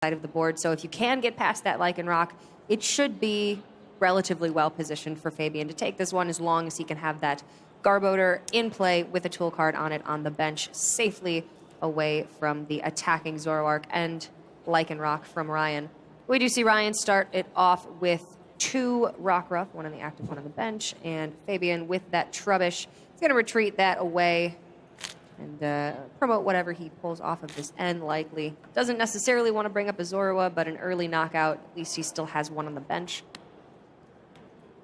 side of the board. So if you can get past that Lycanroc, it should be relatively well positioned for Fabien to take this one as long as he can have that Garbodor in play with a tool card on it on the bench safely away from the attacking Zoroark and Lycanroc from Ryan. We do see Ryan start it off with 2 Rockruff, one on the active, one on the bench, and Fabien with that Trubbish is going to retreat that away and promote whatever he pulls off of this end likely. Doesn't necessarily want to bring up a Zorua, but an early knockout, at least he still has one on the bench.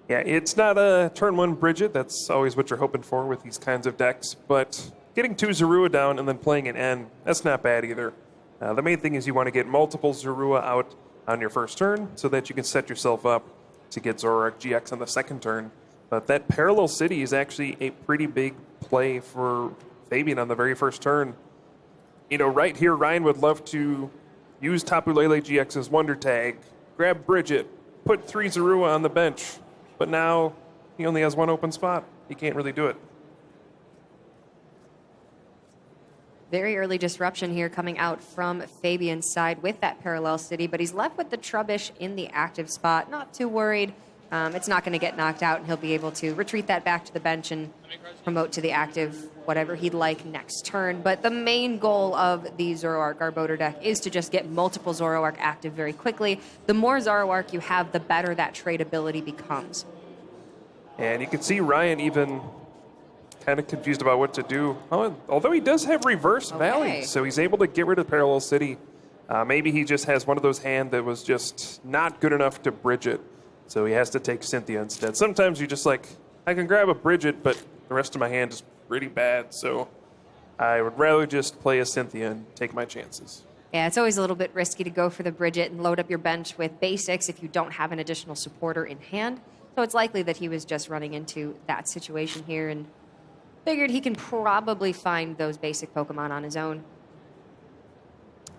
Yeah, it's not a turn 1 Bridget. That's always what you're hoping for with these kinds of decks. But getting 2 Zorua down and then playing an N, that's not bad either. The main thing is you want to get multiple Zorua out on your first turn so that you can set yourself up to get Zoroark GX on the second turn. But that Parallel City is actually a pretty big play for Fabien on the very first turn. You know, right here, Ryan would love to use Tapu Lele GX's Wonder Tag, grab Bridget, put 3 Zorua on the bench. But now he only has 1 open spot. He can't really do it. Very early disruption here coming out from Fabien's side with that Parallel City, but he's left with the Trubbish in the active spot. Not too worried. It's not going to get knocked out, and he'll be able to retreat that back to the bench and promote to the active whatever he'd like next turn. But the main goal of the Zoroark Garbodor deck is to just get multiple Zoroark active very quickly. The more Zoroark you have, the better that trade ability becomes. And you can see Ryan even kind of confused about what to do. Although he does have Reverse Valley, so he's able to get rid of Parallel City. Maybe he just has one of those hands that was just not good enough to bridge it. So he has to take Cynthia instead. Sometimes you're just like, I can grab a Bridget, but the rest of my hand is pretty bad. So I would rather just play a Cynthia and take my chances. Yeah, it's always a little bit risky to go for the Bridget and load up your bench with basics if you don't have an additional supporter in hand. So it's likely that he was just running into that situation here and figured he can probably find those basic Pokemon on his own.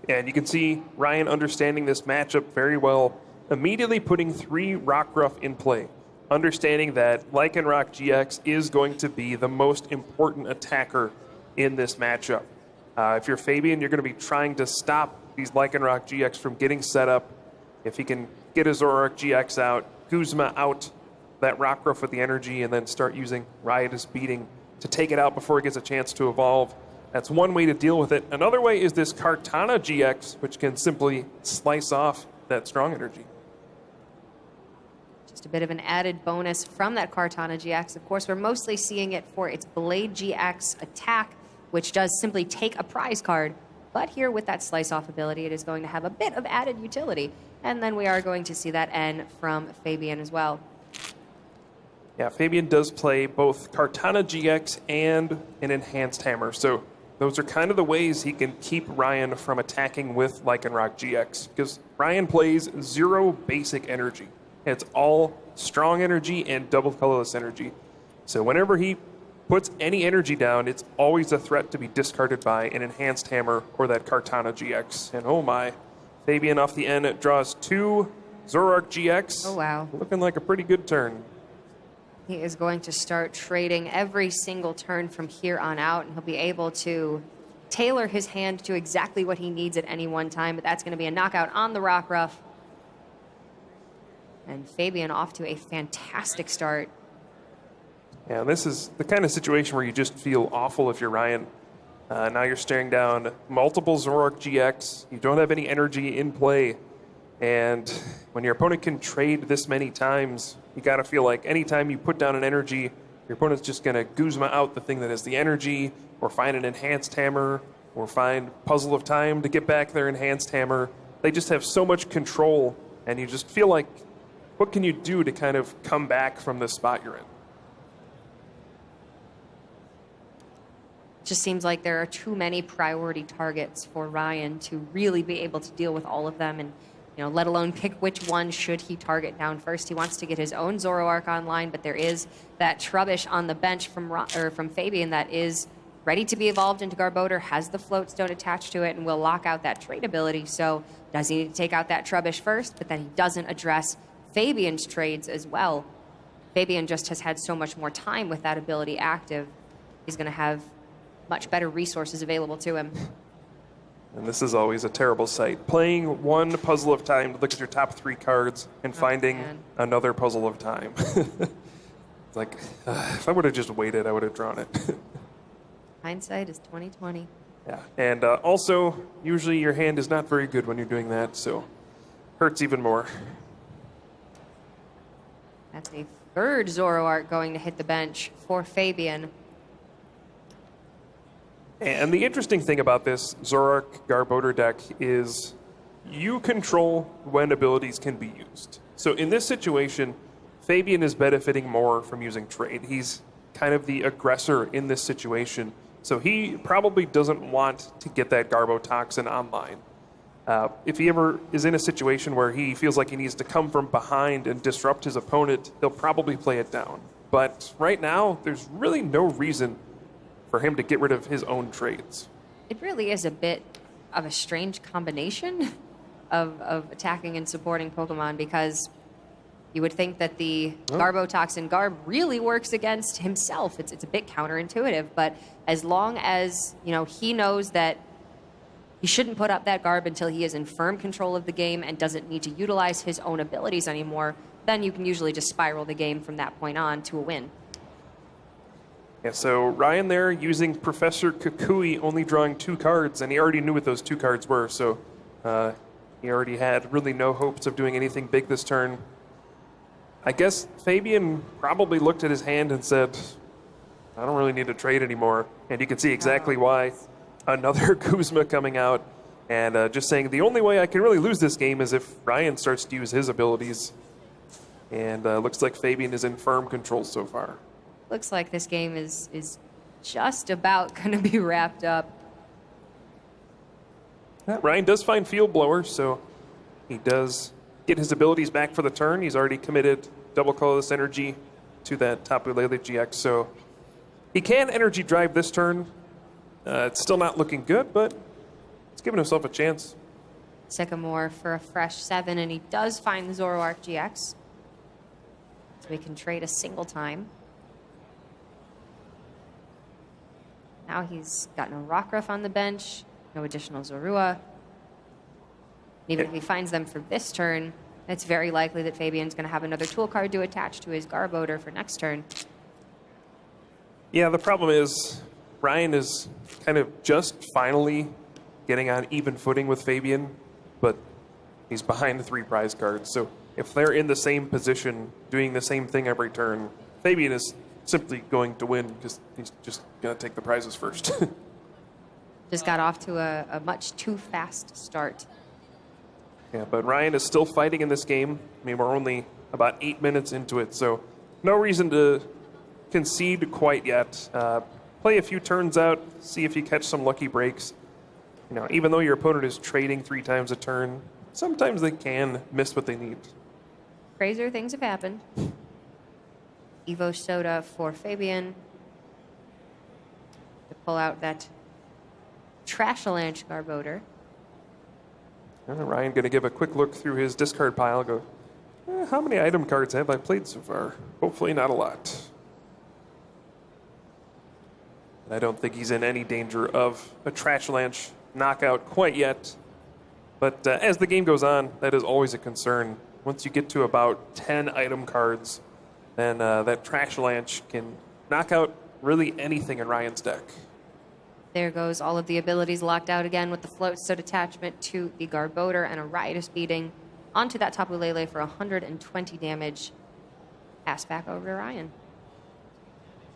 And you can see Ryan understanding this matchup very well, immediately putting 3 Rockruff in play, understanding that Lycanroc GX is going to be the most important attacker in this matchup. If you're Fabien, you're going to be trying to stop these Lycanroc GX from getting set up. If he can get his Zoroark GX out, Guzma out, that Rockruff with the energy, and then start using Riotous Beating to take it out before it gets a chance to evolve. That's one way to deal with it. Another way is this Kartana GX, which can simply slice off that strong energy. Just a bit of an added bonus from that Kartana GX. Of course, we're mostly seeing it for its Blade GX attack, which does simply take a prize card. But here with that slice off ability, it is going to have a bit of added utility. And then we are going to see that N from Fabien as well. Yeah, Fabien does play both Kartana GX and an Enhanced Hammer. So those are kind of the ways he can keep Ryan from attacking with Lycanroc GX. Because Ryan plays 0 basic energy. It's all strong energy and double colorless energy. So whenever he puts any energy down, it's always a threat to be discarded by an Enhanced Hammer or that Kartana GX. And oh my, Fabien off the end draws 2 Zoroark GX. Oh wow. Looking like a pretty good turn. He is going to start trading every single turn from here on out, and he'll be able to tailor his hand to exactly what he needs at any one time. But that's going to be a knockout on the Rockruff. And Fabien off to a fantastic start. Yeah, this is the kind of situation where you just feel awful if you're Ryan. Now you're staring down multiple Zoroark GX. You don't have any energy in play. And when your opponent can trade this many times, you got to feel like anytime you put down an energy, your opponent's just going to Guzma out the thing that has the energy, or find an Enhanced Hammer, or find Puzzle of Time to get back their Enhanced Hammer. They just have so much control, and you just feel like, what can you do to kind of come back from the spot you're in? Just seems like there are too many priority targets for Ryan to really be able to deal with all of them, and let alone pick which one should he target down first. He wants to get his own Zoroark online, but there is that Trubbish on the bench from Fabien that is ready to be evolved into Garbodor, has the Float Stone attached to it, and will lock out that trade ability. So does he need to take out that Trubbish first? But then he doesn't address Fabien's trades as well. Fabien just has had so much more time with that ability active. He's going to have much better resources available to him. And this is always a terrible sight. Playing one puzzle of time to look at your top 3 cards and finding another puzzle of time. It's like, if I would have just waited, I would have drawn it. Hindsight is 20/20. Yeah, and also, usually your hand is not very good when you're doing that, so hurts even more. That's a third Zoroark going to hit the bench for Fabien. And the interesting thing about this Zoroark Garbodor deck is you control when abilities can be used. So in this situation, Fabien is benefiting more from using trade. He's kind of the aggressor in this situation. So he probably doesn't want to get that Garbotoxin online. If he ever is in a situation where he feels like he needs to come from behind and disrupt his opponent, he'll probably play it down. But right now, there's really no reason for him to get rid of his own trades. It really is a bit of a strange combination of attacking and supporting Pokemon, because you would think that the Garbotoxin Garb really works against himself. It's a bit counterintuitive, but as long as he knows that he shouldn't put up that Garb until he is in firm control of the game and doesn't need to utilize his own abilities anymore, then you can usually just spiral the game from that point on to a win. Yeah, so Ryan there using Professor Kukui, only drawing 2 cards, and he already knew what those 2 cards were, so he already had really no hopes of doing anything big this turn. I guess Fabien probably looked at his hand and said, I don't really need to trade anymore, and you can see exactly why. Another Kuzma coming out, and just saying the only way I can really lose this game is if Ryan starts to use his abilities. And looks like Fabien is in firm control so far. Looks like this game is just about going to be wrapped up. Yeah, Ryan does find Field Blower, so he does get his abilities back for the turn. He's already committed double colorless energy to that Tapu Lele GX, so he can energy drive this turn. It's still not looking good, but he's giving himself a chance. Sycamore for a fresh 7, and he does find the Zoroark GX. So we can trade a single time. Now he's got no Rockruff on the bench, no additional Zorua. Even if he finds them for this turn, it's very likely that Fabien's going to have another tool card to attach to his Garbodor for next turn. Yeah, the problem is Ryan is kind of just finally getting on even footing with Fabien, but he's behind the 3 prize cards. So if they're in the same position, doing the same thing every turn, Fabien is simply going to win because he's just going to take the prizes first. Just got off to a much too fast start. Yeah, but Ryan is still fighting in this game. I mean, we're only about 8 minutes into it, so no reason to concede quite yet. Play a few turns out, see if you catch some lucky breaks. Even though your opponent is trading 3 times a turn, sometimes they can miss what they need. Crazier things have happened. Evo Soda for Fabien to pull out that Trashalanche Garbodor. Ryan going to give a quick look through his discard pile and go, how many item cards have I played so far? Hopefully not a lot. I don't think he's in any danger of a Trashalanche knockout quite yet. But as the game goes on, that is always a concern. Once you get to about 10 item cards, then that Trashalanche can knock out really anything in Ryan's deck. There goes all of the abilities locked out again with the Float Stone attachment to the Garbodor and a Riotous Beating onto that Tapu Lele for 120 damage. Pass back over to Ryan.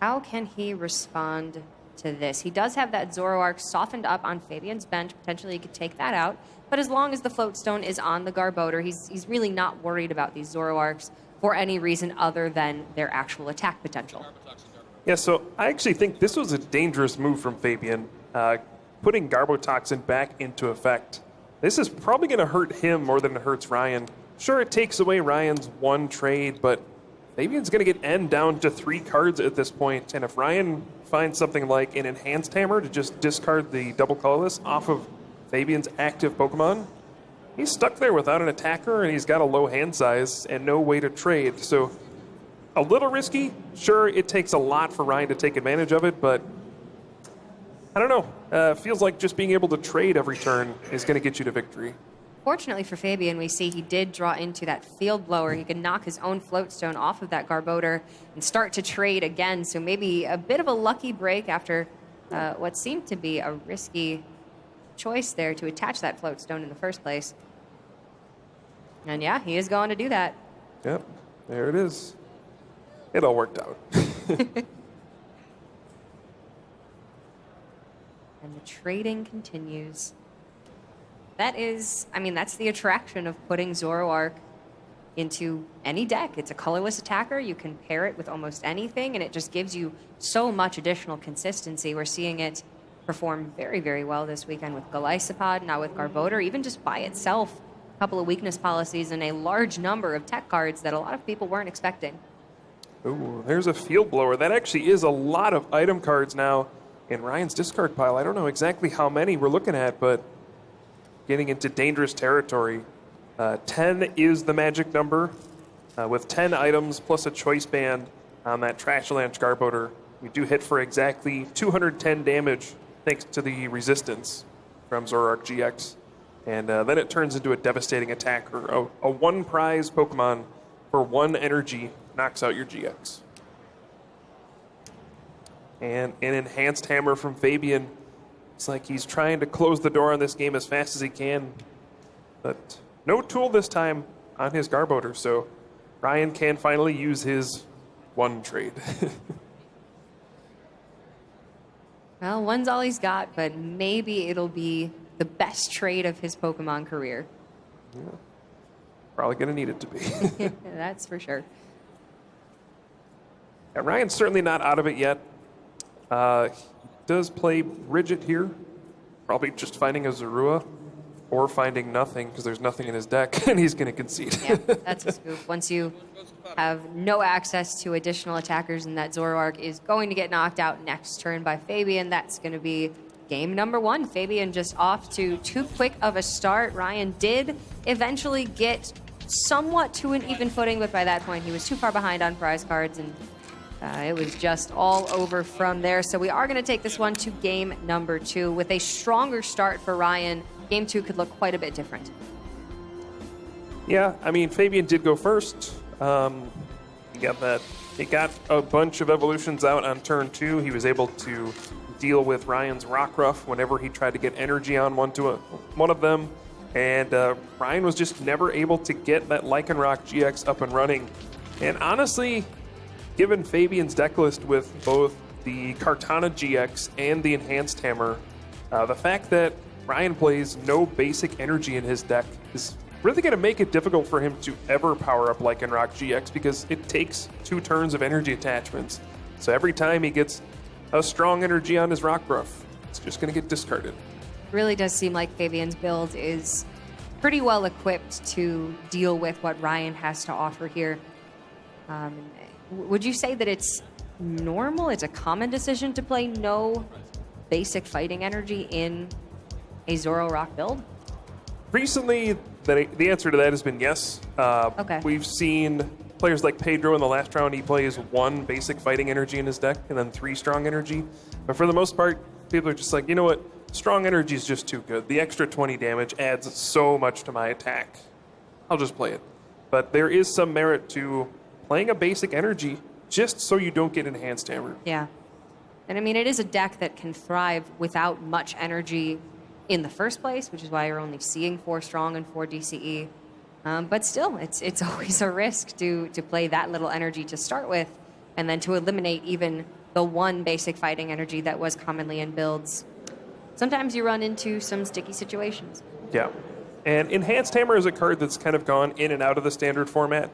How can he respond to this? He does have that Zoroark softened up on Fabien's bench. Potentially he could take that out. But as long as the Float Stone is on the Garbodor, he's really not worried about these Zoroarks for any reason other than their actual attack potential. Yeah, so I actually think this was a dangerous move from Fabien, putting Garbotoxin back into effect. This is probably going to hurt him more than it hurts Ryan. Sure, it takes away Ryan's 1 trade, but Fabien's going to get N down to 3 cards at this point, and if Ryan finds something like an Enhanced Hammer to just discard the double colorless off of Fabien's active Pokemon, he's stuck there without an attacker, and he's got a low hand size and no way to trade. So a little risky. Sure, it takes a lot for Ryan to take advantage of it, but I don't know. Feels like just being able to trade every turn is going to get you to victory. Fortunately for Fabien, we see he did draw into that field blower. He can knock his own floatstone off of that Garbodor and start to trade again. So maybe a bit of a lucky break after what seemed to be a risky choice there to attach that floatstone in the first place. And yeah, he is going to do that. Yep, there it is. It all worked out. And the trading continues. That is, I mean, that's the attraction of putting Zoroark into any deck. It's a colorless attacker. You can pair it with almost anything, and it just gives you so much additional consistency. We're seeing it perform very, very well this weekend with Golisopod, now with Garbodor, even just by itself. A couple of weakness policies and a large number of tech cards that a lot of people weren't expecting. Ooh, there's a field blower. That actually is a lot of item cards now in Ryan's discard pile. I don't know exactly how many we're looking at, but getting into dangerous territory. 10 is the magic number. With 10 items plus a choice band on that Trashalanche Garbodor, we do hit for exactly 210 damage thanks to the resistance from Zoroark GX. And then it turns into a devastating attack, or a one prize Pokemon for 1 energy knocks out your GX. And an enhanced hammer from Fabien. It's like he's trying to close the door on this game as fast as he can. But no tool this time on his Garbodor, so Ryan can finally use his one trade. Well, one's all he's got, but maybe it'll be the best trade of his Pokemon career. Yeah. Probably going to need it to be. That's for sure. Yeah, Ryan's certainly not out of it yet. He does play Rigid here. Probably just finding a Zorua or finding nothing because there's nothing in his deck and he's going to concede. Yeah, that's a scoop. Once you have no access to additional attackers and that Zoroark is going to get knocked out next turn by Fabien, that's going to be game number 1. Fabien just off to too quick of a start. Ryan did eventually get somewhat to an even footing, but by that point he was too far behind on prize cards and it was just all over from there. So we are going to take this one to game number 2 with a stronger start for Ryan. Game 2 could look quite a bit different. Yeah, I mean, Fabien did go first. He got that. He got a bunch of evolutions out on turn 2. He was able to deal with Ryan's Rockruff whenever he tried to get energy on one of them. And Ryan was just never able to get that Lycanroc GX up and running. And honestly, given Fabien's deck list with both the Kartana GX and the Enhanced Hammer, the fact that Ryan plays no basic energy in his deck is really going to make it difficult for him to ever power up Lycanroc GX because it takes 2 turns of energy attachments. So every time he gets a strong energy on his Rockruff, it's just going to get discarded. Really does seem like Fabien's build is pretty well equipped to deal with what Ryan has to offer here. Would you say that it's normal, it's a common decision to play no basic fighting energy in a Zoroark build? Recently, the answer to that has been yes. Okay. We've seen players like Pedro in the last round, he plays 1 basic fighting energy in his deck and then 3 strong energy. But for the most part, people are just like, you know what? Strong energy is just too good. The extra 20 damage adds so much to my attack. I'll just play it. But there is some merit to playing a basic energy just so you don't get enhanced hammer. Yeah. And I mean, it is a deck that can thrive without much energy in the first place, which is why you're only seeing 4 strong and 4 DCE. But still, it's always a risk to play that little energy to start with, and then to eliminate even the 1 basic fighting energy that was commonly in builds. Sometimes you run into some sticky situations. Yeah. And Enhanced Hammer is a card that's kind of gone in and out of the standard format.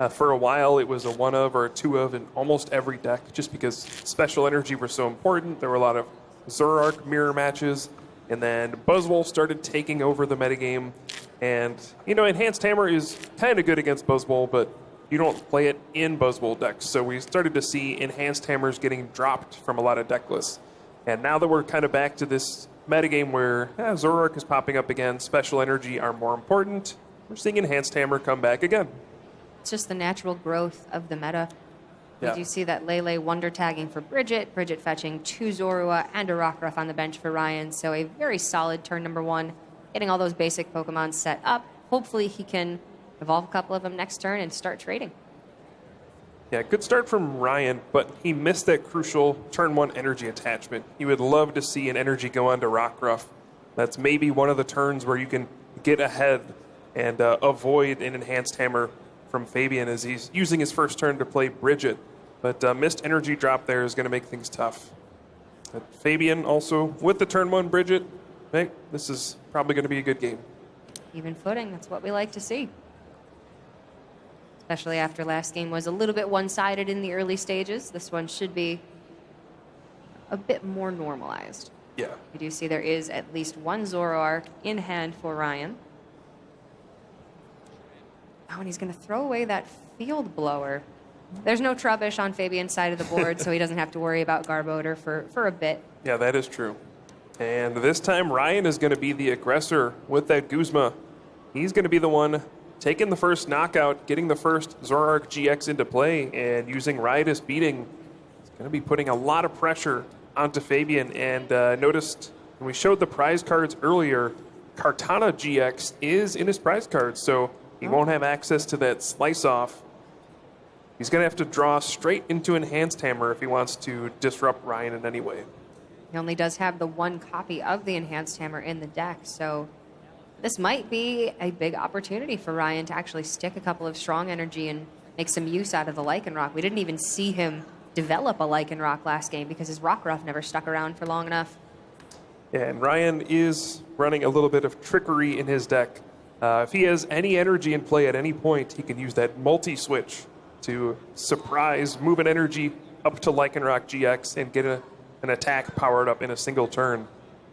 For a while, it was a 1 of or a 2 of in almost every deck, just because special energy were so important. There were a lot of Zoroark mirror matches, and then Buzzwole started taking over the metagame. And, you know, Enhanced Hammer is kind of good against Buzzwole, but you don't play it in Buzzwole decks. So we started to see Enhanced Hammers getting dropped from a lot of deck lists. And now that we're kind of back to this metagame where Zoroark is popping up again, special energy are more important, we're seeing Enhanced Hammer come back again. It's just the natural growth of the meta. We Yeah. do see that Lele wonder tagging for Bridget, Bridget fetching 2 Zorua and a Rockruff on the bench for Ryan. So a very solid turn number 1, getting all those basic Pokemon set up. Hopefully he can evolve a couple of them next turn and start trading. Yeah, good start from Ryan, but he missed that crucial turn 1 energy attachment. You would love to see an energy go on to Rockruff. That's maybe one of the turns where you can get ahead and avoid an enhanced hammer from Fabien as he's using his first turn to play Bridget. But missed energy drop there is going to make things tough. But Fabien also with the turn 1 Bridget. Hey, this is probably going to be a good game. Even footing, that's what we like to see. Especially after last game was a little bit one-sided in the early stages. This one should be a bit more normalized. Yeah. You do see there is at least one Zoroark in hand for Ryan. Oh, and he's going to throw away that field blower. There's no Trubbish on Fabian's side of the board, so he doesn't have to worry about Garbodor for a bit. Yeah, that is true. And this time, Ryan is going to be the aggressor with that Guzma. He's going to be the one taking the first knockout, getting the first Zoroark GX into play, and using Riotous Beating. He's going to be putting a lot of pressure onto Fabien. And noticed when we showed the prize cards earlier, Kartana GX is in his prize cards, so he won't have access to that slice off. He's going to have to draw straight into Enhanced Hammer if he wants to disrupt Ryan in any way. He only does have the one copy of the Enhanced Hammer in the deck, so this might be a big opportunity for Ryan to actually stick a couple of strong energy and make some use out of the Lycanroc. We didn't even see him develop a Lycanroc last game because his Rockruff never stuck around for long enough. Yeah, and Ryan is running a little bit of trickery in his deck. If he has any energy in play at any point, he can use that multi-switch to surprise, move an energy up to Lycanroc GX and get an attack powered up in a single turn.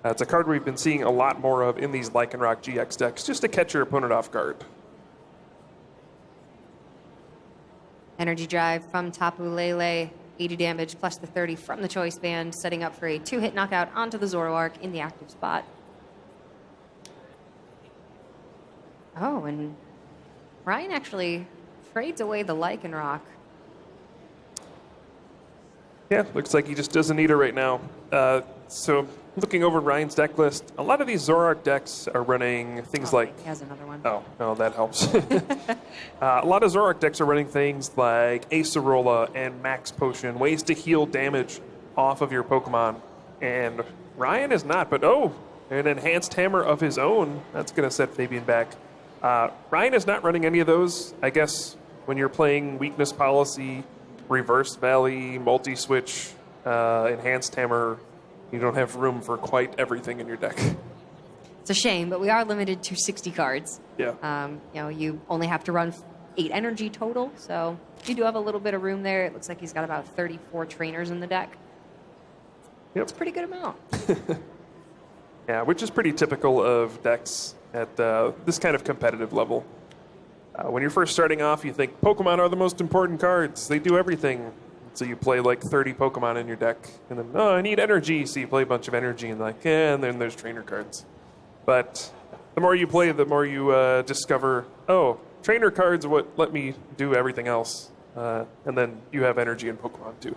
It's a card we've been seeing a lot more of in these Lycanroc GX decks, just to catch your opponent off guard. Energy Drive from Tapu Lele, 80 damage plus the 30 from the Choice Band, setting up for a 2-hit knockout onto the Zoroark in the active spot. Oh, and Ryan actually trades away the Lycanroc. Yeah, looks like he just doesn't need it right now. So looking over Ryan's deck list, a lot of these Zoroark decks are running things like... He has another one. Oh, no, that helps. A lot of Zoroark decks are running things like Acerola and Max Potion, ways to heal damage off of your Pokemon. And Ryan is not, but an Enhanced Hammer of his own. That's going to set Fabien back. Ryan is not running any of those. I guess when you're playing Weakness Policy, Reverse Valley, Multi-Switch, Enhanced Hammer, you don't have room for quite everything in your deck. It's a shame, but we are limited to 60 cards. Yeah. You only have to run 8 energy total, so you do have a little bit of room there. It looks like he's got about 34 trainers in the deck. Yep. It's a pretty good amount. Yeah, which is pretty typical of decks at this kind of competitive level. When you're first starting off, you think Pokemon are the most important cards. They do everything. So you play like 30 Pokemon in your deck, and then, I need energy. So you play a bunch of energy, and and then there's trainer cards. But the more you play, the more you discover, trainer cards are what let me do everything else. And then you have energy in Pokemon too.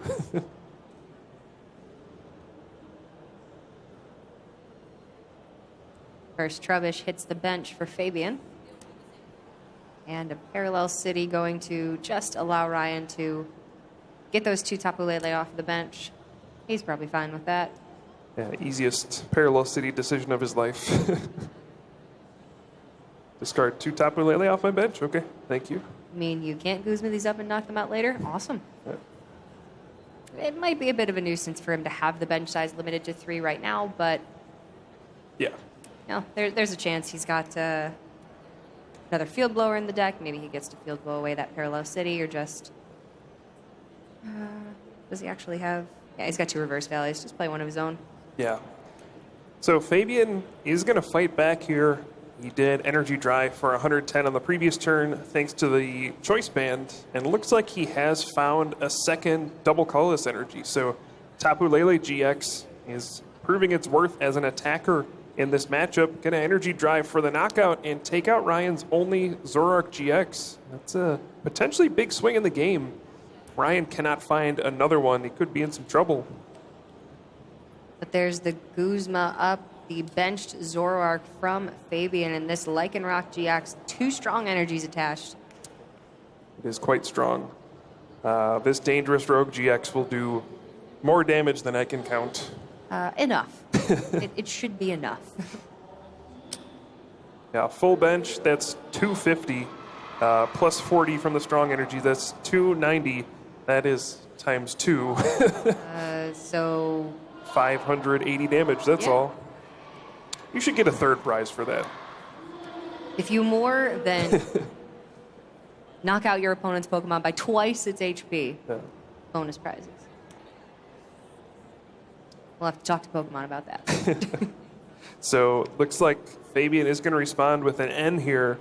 First Trubbish hits the bench for Fabien. And a Parallel City going to just allow Ryan to get those 2 Tapu Lele off the bench. He's probably fine with that. Yeah, easiest Parallel City decision of his life. Discard 2 Tapu Lele off my bench? Okay, thank you. I mean, you can't Guzma these up and knock them out later? Awesome. Yeah. It might be a bit of a nuisance for him to have the bench size limited to 3 right now, but Yeah. there's a chance he's got another Field Blower in the deck. Maybe he gets to Field Blow away that Parallel City, or just... does he actually have... Yeah, he's got 2 Reverse Valleys. Just play one of his own. Yeah. So Fabien is going to fight back here. He did Energy Drive for 110 on the previous turn thanks to the Choice Band, and it looks like he has found a second double colorless energy. So Tapu Lele GX is proving its worth as an attacker in this matchup. Going to Energy Drive for the knockout and take out Ryan's only Zoroark GX. That's a potentially big swing in the game. Ryan cannot find another one, he could be in some trouble. But there's the Guzma up, the benched Zoroark from Fabien, and this Lycanroc GX, 2 strong energies attached. It is quite strong. This dangerous Rogue GX will do more damage than I can count. Enough. It should be enough. Yeah, full bench, that's 250. Plus 40 from the strong energy, that's 290. That is times 2. So 580 damage, that's all. You should get a third prize for that. if you more than knock out your opponent's Pokemon by twice its HP, bonus prizes. We'll have to talk to Pokemon about that. So looks like Fabien is going to respond with an N here.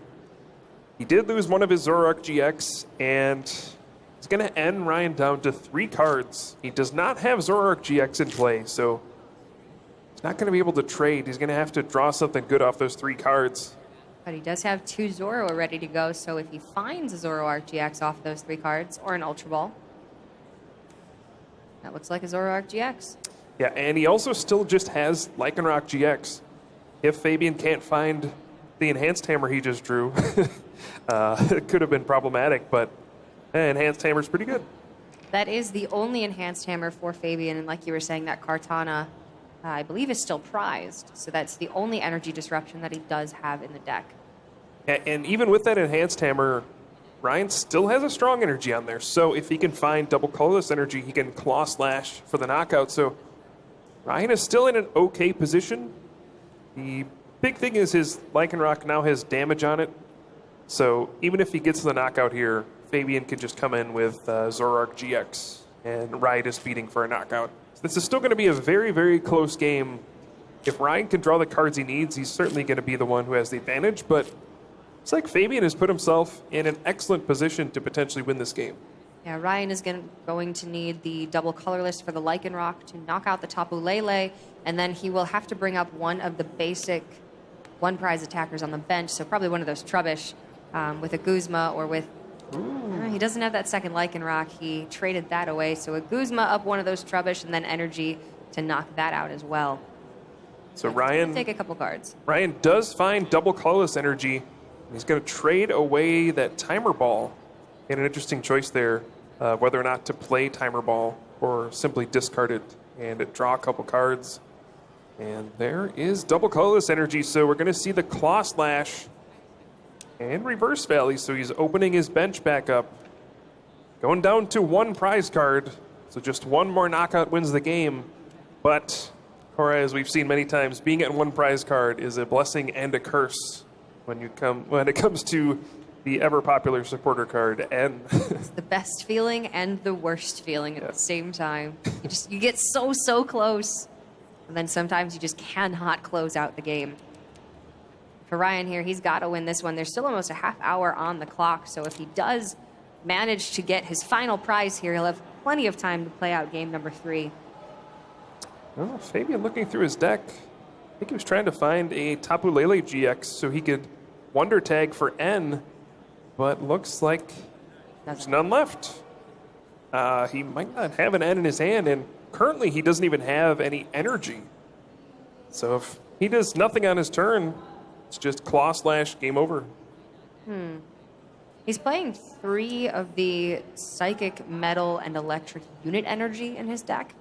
He did lose one of his Zoroark GX, and he's going to end Ryan down to 3 cards. He does not have Zoroark GX in play, so he's not going to be able to trade. He's going to have to draw something good off those 3 cards. But he does have 2 Zoro ready to go, so if he finds a Zoroark GX off those 3 cards, or an Ultra Ball, that looks like a Zoroark GX. Yeah, and he also still just has Lycanroc GX. If Fabien can't find the Enhanced Hammer he just drew, it could have been problematic, but Enhanced Hammer's pretty good. That is the only Enhanced Hammer for Fabien, and like you were saying, that Kartana, I believe, is still prized. So that's the only energy disruption that he does have in the deck. And even with that Enhanced Hammer, Ryan still has a strong energy on there. So if he can find double colorless energy, he can Claw Slash for the knockout. So Ryan is still in an okay position. The big thing is his Lycanroc now has damage on it. So even if he gets the knockout here, Fabien could just come in with Zoroark GX and Ryan is beating for a knockout. So this is still going to be a very, very close game. If Ryan can draw the cards he needs, he's certainly going to be the one who has the advantage. But it's like Fabien has put himself in an excellent position to potentially win this game. Yeah, Ryan is going to need the double colorless for the Lycanroc to knock out the Tapu Lele, and then he will have to bring up one of the basic one-prize attackers on the bench, so probably one of those Trubbish with a Guzma or with... he doesn't have that second Lycanroc. He traded that away, so a Guzma up one of those Trubbish and then energy to knock that out as well. So Ryan... take a couple cards. Ryan does find double colorless energy. He's going to trade away that Timer Ball. And an interesting choice there, whether or not to play Timer Ball or simply discard it and draw a couple cards. And there is double colorless energy, so we're going to see the Claw Slash and Reverse Valley. So he's opening his bench back up, going down to 1 prize card. So just 1 more knockout wins the game. But, Cora, as we've seen many times, being at 1 prize card is a blessing and a curse when it comes to the ever-popular supporter card, N. It's the best feeling and the worst feeling at the same time. You get so close, and then sometimes you just cannot close out the game. For Ryan here, he's got to win this one. There's still almost a half hour on the clock, so if he does manage to get his final prize here, he'll have plenty of time to play out game number 3. Well, Fabien looking through his deck, I think he was trying to find a Tapu Lele GX so he could Wonder Tag for N, but looks like there's none left. He might not have an N in his hand, and currently he doesn't even have any energy. So if he does nothing on his turn, it's just Claw Slash, game over. He's playing 3 of the Psychic, Metal, and Electric unit energy in his deck,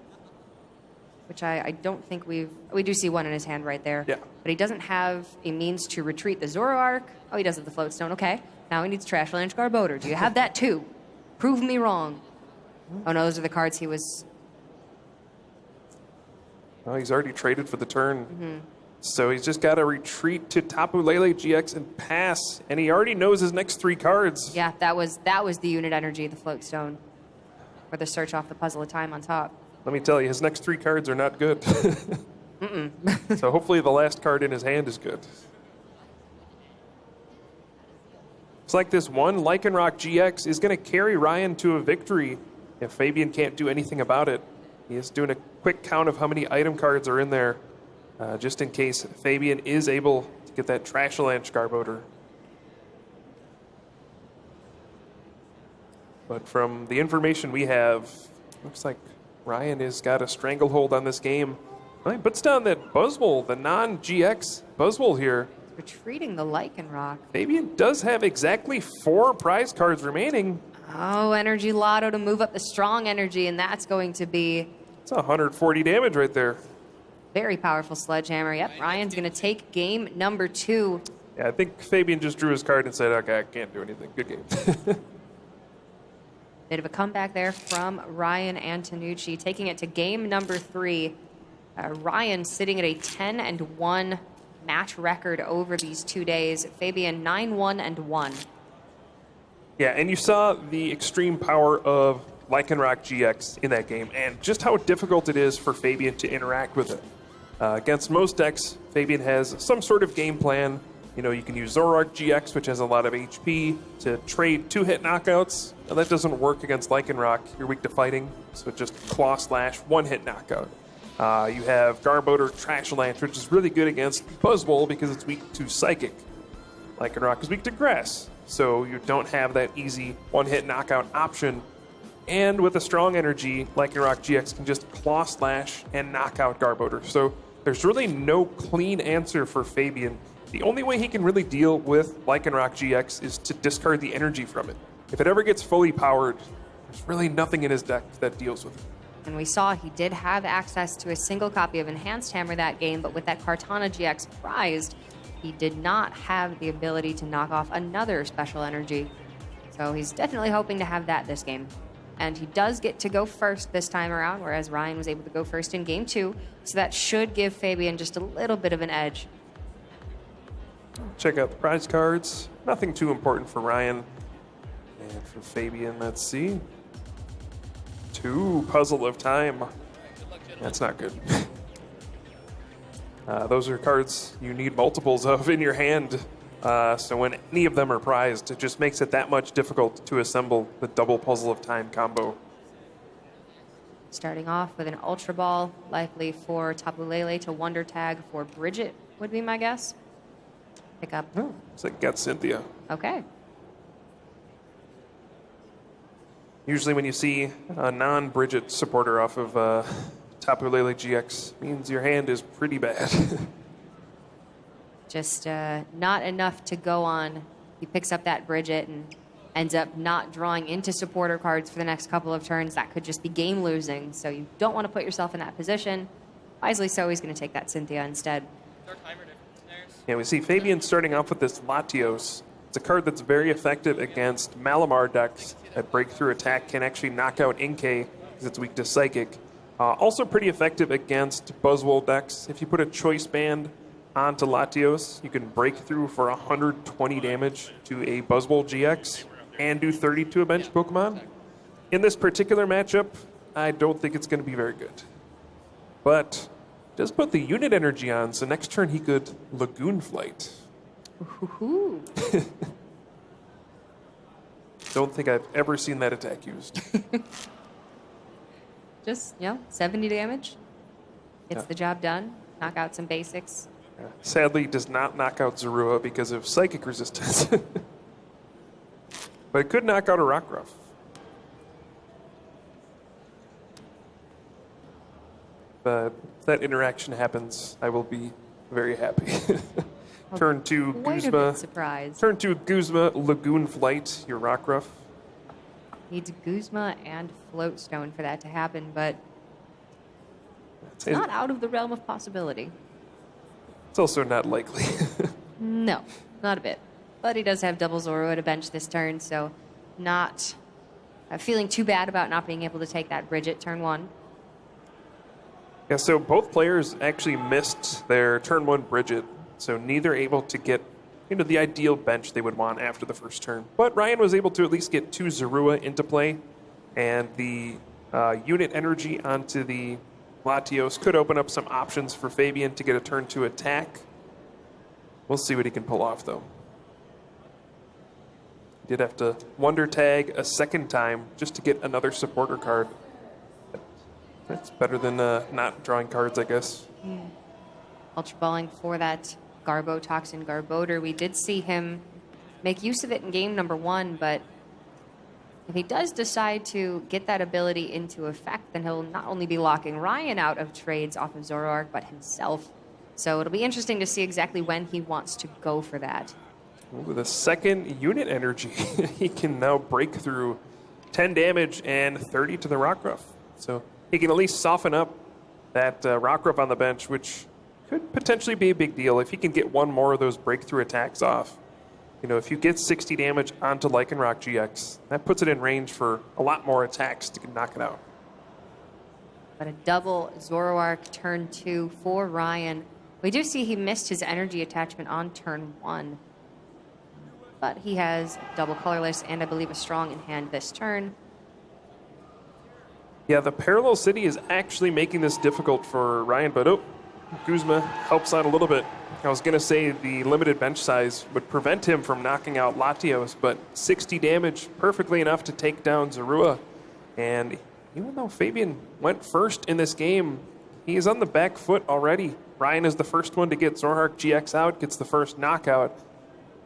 which I don't think we do see 1 in his hand right there. Yeah. But he doesn't have a means to retreat the Zoroark. Oh, he does have the Float Stone. Okay. Now he needs Trashlanch Garbodor. Do you have that too? Prove me wrong. Oh no, those are the cards he was... Well, he's already traded for the turn. So he's just got to retreat to Tapu Lele GX and pass. And he already knows his next 3 cards. Yeah, that was the unit energy, the Float Stone. Or the Search Off the Puzzle of Time on top. Let me tell you, his next 3 cards are not good. So hopefully the last card in his hand is good. It's like this one Lycanroc GX is going to carry Ryan to a victory if Fabien can't do anything about it. He is doing a quick count of how many item cards are in there, just in case Fabien is able to get that Trashlanch Garbodor. But from the information we have, looks like Ryan has got a stranglehold on this game. Well, he puts down that Buzzwole, the non-GX Buzzwole here. Retreating the Lycanroc. Fabien does have exactly 4 prize cards remaining. Oh, Energy Lotto to move up the strong energy, and that's going to be... It's 140 damage right there. Very powerful Sledgehammer. Yep, Ryan's going to take game number 2. Yeah, I think Fabien just drew his card and said, okay, I can't do anything. Good game. Bit of a comeback there from Ryan Antonucci, taking it to game number 3. Ryan sitting at a 10-1 match record over these 2 days. Fabien 9-1-1. Yeah, and you saw the extreme power of Lycanroc GX in that game and just how difficult it is for Fabien to interact with it. Against most decks, Fabien has some sort of game plan. You know, you can use Zoroark GX, which has a lot of HP, to trade 2-hit knockouts. Now, that doesn't work against Lycanroc. You're weak to fighting, so just Claw Slash, 1-hit knockout. You have Garbodor Trash Lance, which is really good against Buzzwole because it's weak to Psychic. Lycanroc is weak to Grass, so you don't have that easy 1-hit knockout option. And with a strong energy, Lycanroc GX can just Claw Slash and knock out Garbodor. So there's really no clean answer for Fabien. The only way he can really deal with Lycanroc GX is to discard the energy from it. If it ever gets fully powered, there's really nothing in his deck that deals with it. And we saw he did have access to a single copy of Enhanced Hammer that game, but with that Kartana GX prized, he did not have the ability to knock off another special energy. So he's definitely hoping to have that this game. And he does get to go first this time around, whereas Ryan was able to go first in game 2. So that should give Fabien just a little bit of an edge. Check out the prize cards. Nothing too important for Ryan. And for Fabien, let's see. 2 Puzzle of Time. That's not good. Those are cards you need multiples of in your hand. So when any of them are prized, it just makes it that much difficult to assemble the double Puzzle of Time combo. Starting off with an Ultra Ball, likely for Tapu Lele to Wonder Tag for Bridget, would be my guess. Pick up. Oh, it's like Get Cynthia. Okay. Usually when you see a non-Bridget supporter off of Tapu Lele GX, means your hand is pretty bad. Just not enough to go on. He picks up that Bridget and ends up not drawing into supporter cards for the next couple of turns. That could just be game losing, so you don't want to put yourself in that position. Wisely so, he's going to take that Cynthia instead. Yeah, we see Fabien starting off with this Latios. It's a card that's very effective against Malamar decks. That breakthrough attack can actually knock out Inkay because it's weak to Psychic. Also pretty effective against Buzzwole decks. If you put a Choice Band onto Latios, you can break through for 120 damage to a Buzzwole GX and do 30 to a bench Pokemon. In this particular matchup, I don't think it's going to be very good. But does put the unit energy on, so next turn he could Lagoon Flight. Ooh. Don't think I've ever seen that attack used. Just, 70 damage. Gets the job done. Knock out some basics. Sadly, does not knock out Zorua because of Psychic resistance. But it could knock out a Rockruff. But if that interaction happens, I will be very happy. Turn 2, Quite a bit Guzma. surprised. Turn 2, Guzma, Lagoon Flight, your Rockruff. Needs Guzma and Floatstone for that to happen, but it's not out of the realm of possibility. It's also not likely. No, not a bit. But he does have double Zoro to bench this turn, so not feeling too bad about not being able to take that Bridget turn 1. Yeah, so both players actually missed their turn 1 Bridget, so neither able to get the ideal bench they would want after the first turn. But Ryan was able to at least get 2 Zorua into play, and the unit energy onto the Latios could open up some options for Fabien to get a turn 2 attack. We'll see what he can pull off, though. He did have to Wonder Tag a second time just to get another supporter card. That's better than not drawing cards, I guess. Ultra Balling for that Garbotoxin Garbodor. We did see him make use of it in game number 1, but If he does decide to get that ability into effect, then he'll not only be locking Ryan out of trades off of Zoroark, but himself. So it'll be interesting to see exactly when he wants to go for that. With a second unit energy, he can now break through 10 damage and 30 to the Rockruff. So he can at least soften up that Rockruff on the bench, which could potentially be a big deal if he can get one more of those breakthrough attacks off. You know, if you get 60 damage onto Lycanroc GX, that puts it in range for a lot more attacks to knock it out. But a double Zoroark turn 2 for Ryan. We do see he missed his energy attachment on turn 1. But he has double colorless and I believe a strong in hand this turn. Yeah, the Parallel City is actually making this difficult for Ryan, but Guzma helps out a little bit. I was going to say the limited bench size would prevent him from knocking out Latios, but 60 damage, perfectly enough to take down Zorua. And even though Fabien went first in this game, he is on the back foot already. Ryan is the first one to get Zoroark GX out, gets the first knockout.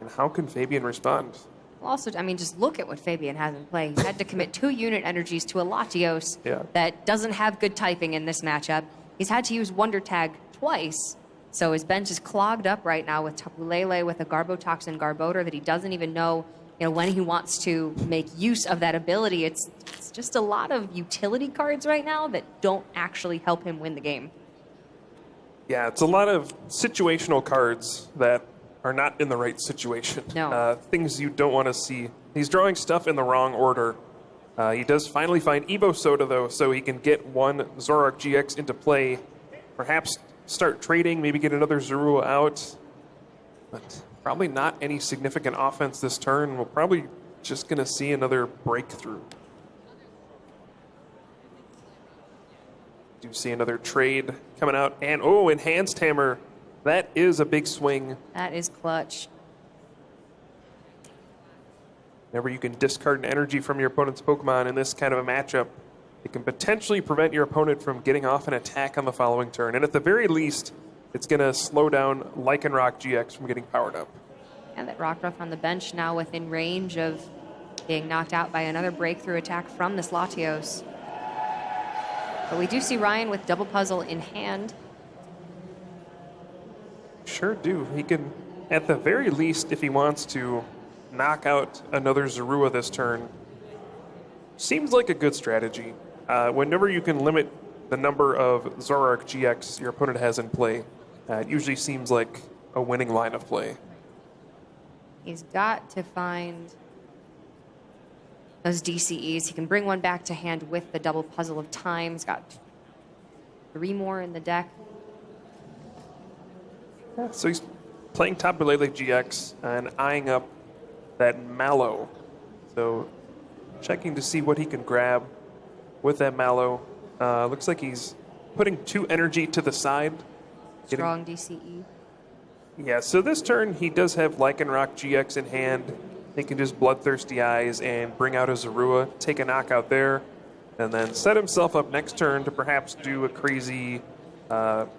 And how can Fabien respond? Well, also, I mean, just look at what Fabien has in play. He's had to commit 2 unit energies to a Latios that doesn't have good typing in this matchup. He's had to use Wonder Tag twice. So his bench is clogged up right now with Tapu Lele, with a Garbotoxin Garbodor that he doesn't even know, when he wants to make use of that ability. It's just a lot of utility cards right now that don't actually help him win the game. Yeah, it's a lot of situational cards that are not in the right situation. No. Things you don't want to see. He's drawing stuff in the wrong order. He does finally find Evo Soda, though, so he can get one Zoroark GX into play. Perhaps start trading, maybe get another Zorua out. But probably not any significant offense this turn. We're probably just going to see another breakthrough. Do see another trade coming out. And, Enhanced Hammer. That is a big swing. That is clutch. Whenever you can discard an energy from your opponent's Pokemon in this kind of a matchup, it can potentially prevent your opponent from getting off an attack on the following turn. And at the very least, it's going to slow down Lycanroc GX from getting powered up. And that Rockruff on the bench now within range of being knocked out by another breakthrough attack from this Latios. But we do see Ryan with double puzzle in hand. Sure do. He can, at the very least, if he wants to, knock out another Zorua this turn. Seems like a good strategy. Whenever you can limit the number of Zoroark GX your opponent has in play, it usually seems like a winning line of play. He's got to find those DCEs. He can bring one back to hand with the double puzzle of time. He's got 3 more in the deck. Yeah, so he's playing Tapu Lele GX and eyeing up that Mallow. So checking to see what he can grab with that Mallow. Looks like he's putting 2 energy to the side. Strong DCE. Yeah, so this turn he does have Lycanroc GX in hand. He can just Bloodthirsty Eyes and bring out a Zorua, take a knockout there, and then set himself up next turn to perhaps do a crazy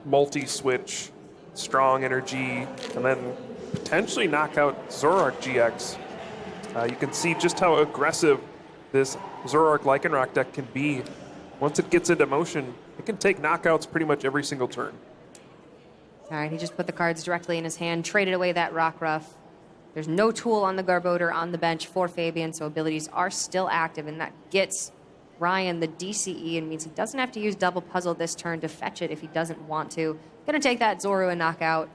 multi-switch, strong energy, and then potentially knock out Zoroark GX. You can see just how aggressive this Zoroark Lycanroc deck can be. Once it gets into motion, it can take knockouts pretty much every single turn. All right, he just put the cards directly in his hand, traded away that Rockruff. There's no tool on the Garbodor on the bench for Fabien, so abilities are still active, and that gets Ryan the DCE and means he doesn't have to use double puzzle this turn to fetch it if he doesn't want to. Gonna take that Zorua knockout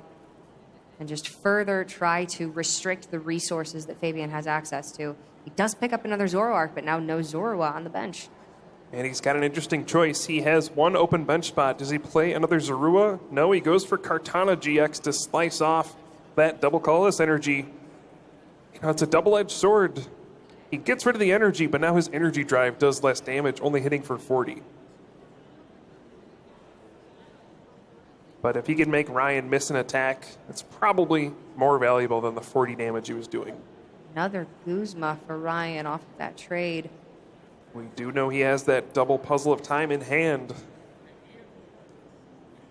and just further try to restrict the resources that Fabien has access to. He does pick up another Zoroark, but now no Zorua on the bench. And he's got an interesting choice. He has 1 open bench spot. Does he play another Zorua? No, he goes for Kartana GX to slice off that double colorless energy. It's a double-edged sword. He gets rid of the energy, but now his energy drive does less damage, only hitting for 40. But if he can make Ryan miss an attack, it's probably more valuable than the 40 damage he was doing. Another Guzma for Ryan off of that trade. We do know he has that double puzzle of time in hand.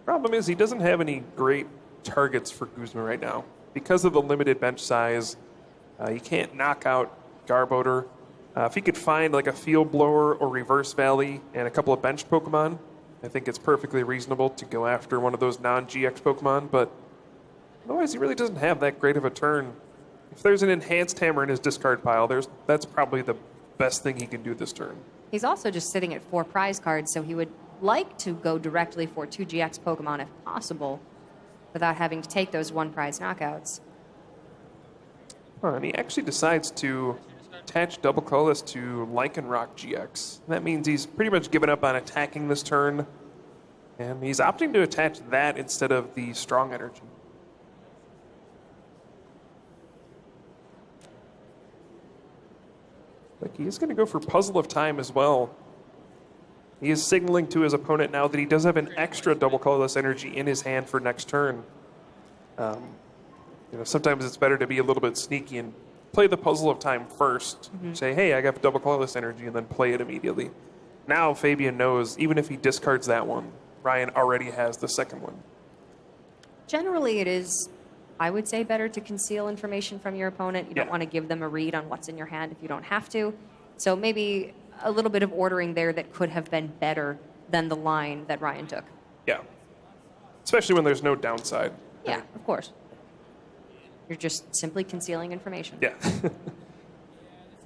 Problem is he doesn't have any great targets for Guzma right now. Because of the limited bench size, he can't knock out Garbodor. If he could find like a Field Blower or Reverse Valley and a couple of bench Pokemon, I think it's perfectly reasonable to go after one of those non-GX Pokemon, but otherwise he really doesn't have that great of a turn. If there's an Enhanced Hammer in his discard pile, that's probably the best thing he can do this turn. He's also just sitting at 4 prize cards, so he would like to go directly for 2 GX Pokemon if possible, without having to take those 1 prize knockouts. And he actually decides to attach Double Colorless to Lycanroc GX. That means he's pretty much given up on attacking this turn, and he's opting to attach that instead of the Strong Energy. But he is going to go for Puzzle of Time as well. He is signaling to his opponent now that he does have an extra Double Colorless Energy in his hand for next turn. Sometimes it's better to be a little bit sneaky and play the Puzzle of Time first. Say, hey, I got Double Colorless Energy, and then play it immediately. Now Fabien knows, even if he discards that one, Ryan already has the second one. Generally, it is, I would say, better to conceal information from your opponent. You don't want to give them a read on what's in your hand if you don't have to. So maybe a little bit of ordering there that could have been better than the line that Ryan took. Yeah. Especially when there's no downside. Yeah, of course. You're just simply concealing information. Yeah.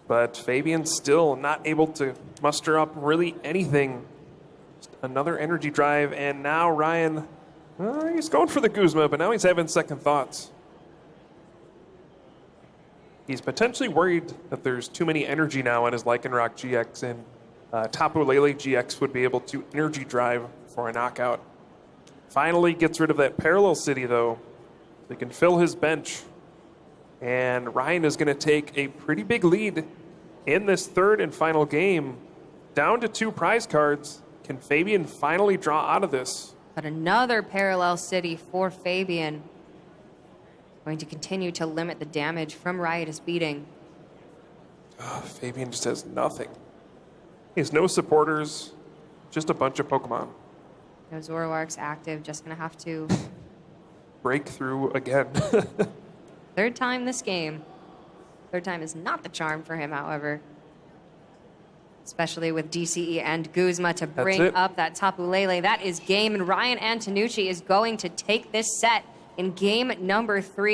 But Fabian's still not able to muster up really anything. Just another energy drive, and now Ryan, he's going for the Guzma, but now he's having second thoughts. He's potentially worried that there's too many energy now on his Lycanroc GX, and Tapu Lele GX would be able to energy drive for a knockout. Finally gets rid of that Parallel City, though. They can fill his bench. And Ryan is going to take a pretty big lead in this third and final game. Down to 2 prize cards. Can Fabien finally draw out of this? But another Parallel City for Fabien. Going to continue to limit the damage from Riotous Beating. Fabien just has nothing. He has no supporters, just a bunch of Pokemon. No Zoroark's active, just going to have to break through again. Third time this game. Third time is not the charm for him, however. Especially with DCE and Guzma to bring up that Tapu Lele. That is game, and Ryan Antonucci is going to take this set in game number 3.